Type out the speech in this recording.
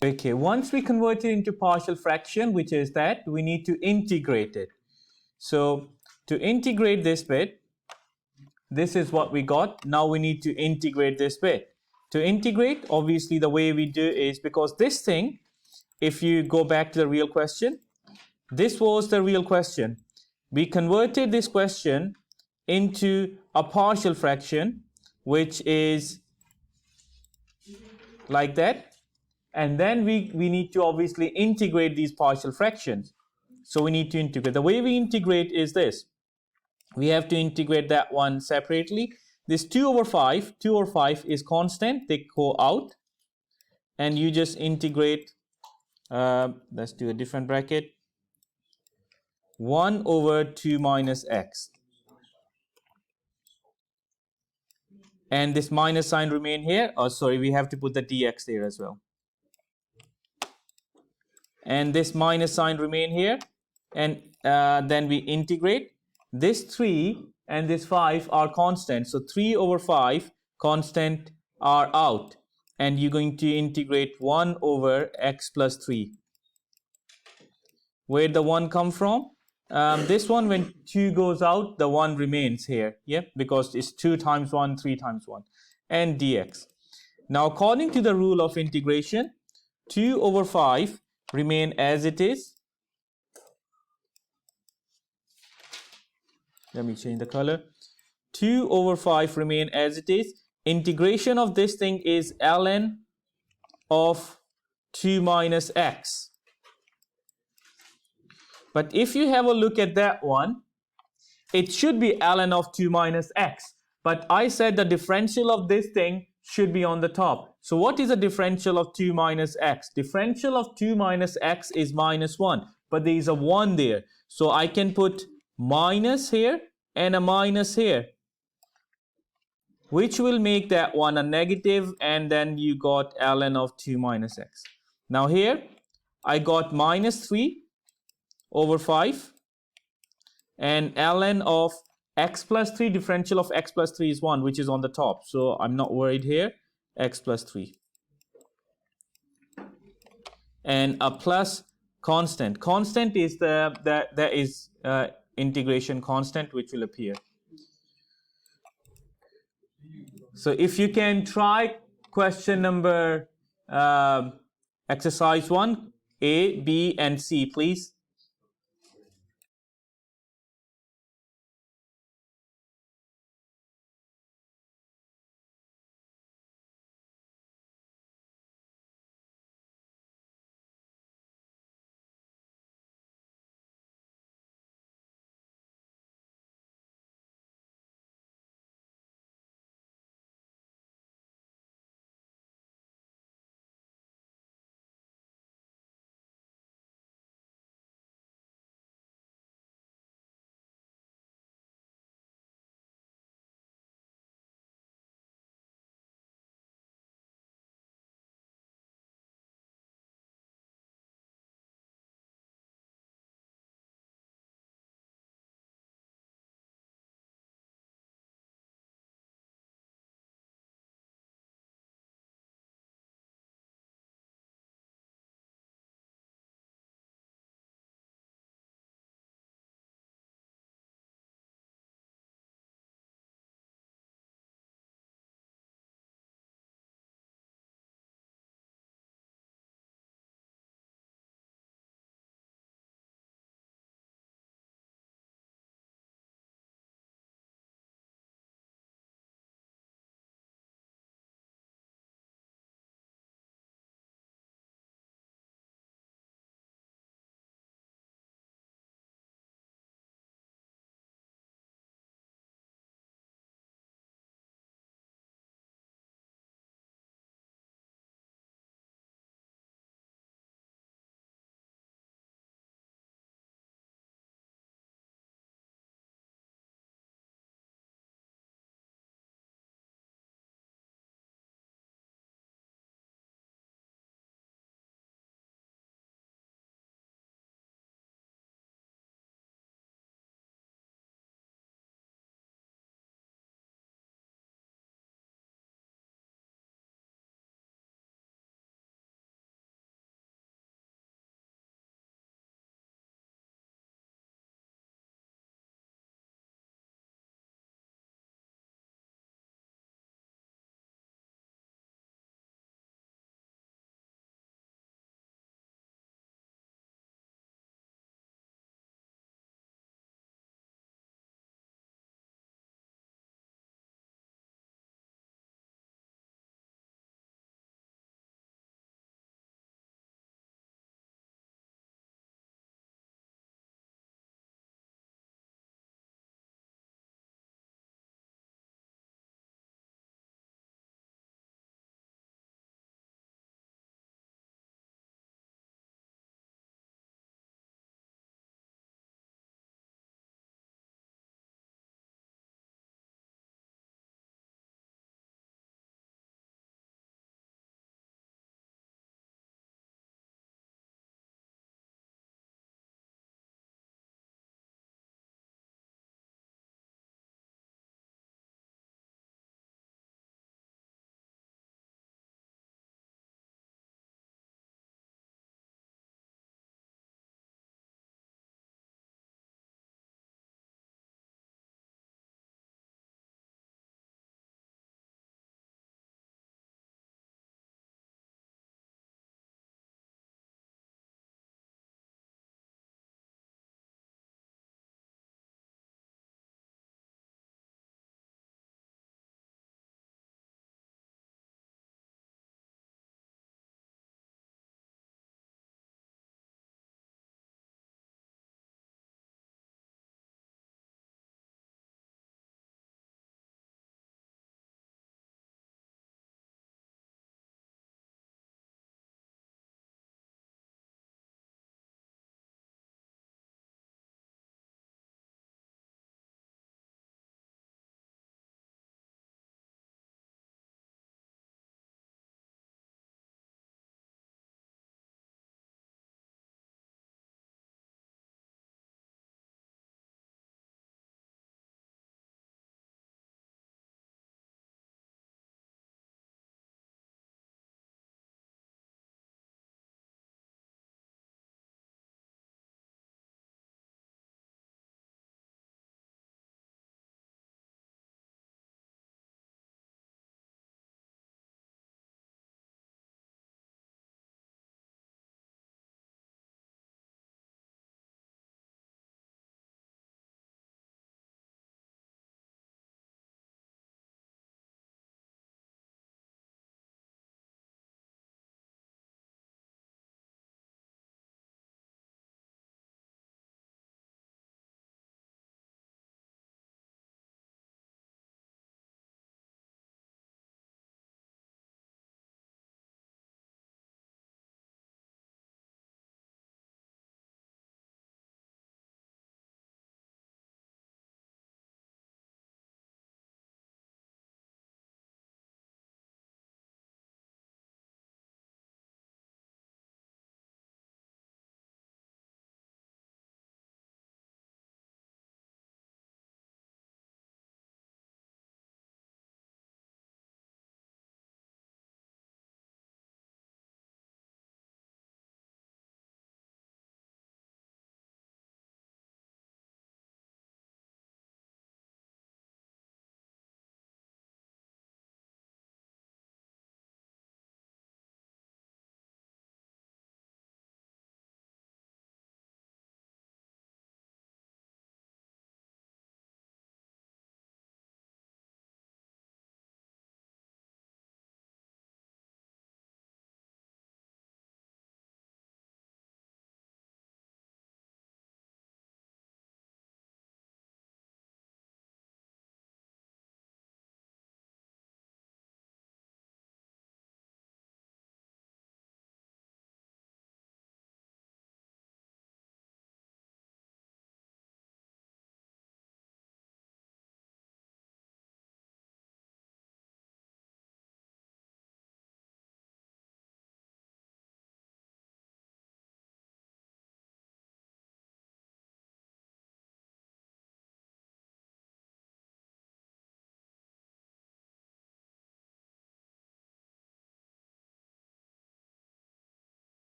Okay, once we convert it into partial fraction, which is that, we need to integrate it. So to integrate this bit, this is what we got. Now we need to integrate this bit. To integrate, obviously the way we do is, because this thing, if you go back to the real question, this was the real question. We converted this question into a partial fraction, which is like that. And then we need to obviously integrate these partial fractions. So we need to integrate. The way we integrate is this. We have to integrate that one separately. This 2 over 5 is constant. They go out. And you just integrate, let's do a different bracket. 1 over 2 minus x. And this minus sign remain here. Oh, sorry, we have to put the dx there as well. And this minus sign remain here, and then we integrate. This 3 and this 5 are constant, so 3 over 5 constant are out, and you're going to integrate 1 over x plus 3. Where'd the 1 come from? This one, when 2 goes out, the 1 remains here, yeah, because it's 2 times 1, 3 times 1, and dx. Now, according to the rule of integration, 2 over 5 remain as it is. Let me change the color. 2 over 5 remain as it is. Integration of this thing is ln of 2 minus x. But if you have a look at that one, it should be ln of 2 minus x. But I said the differential of this thing should be on the top. So what is the differential of 2 minus x? Differential of 2 minus x is minus 1. But there is a 1 there. So I can put minus here and a minus here, which will make that one a negative, and then you got ln of 2 minus x. Now here, I got minus 3 over 5, and ln of x plus 3, differential of x plus 3 is 1, which is on the top. So I'm not worried here, x plus 3. And a plus constant. Constant is that is integration constant, which will appear. So if you can try question number exercise 1, A, B, and C, please.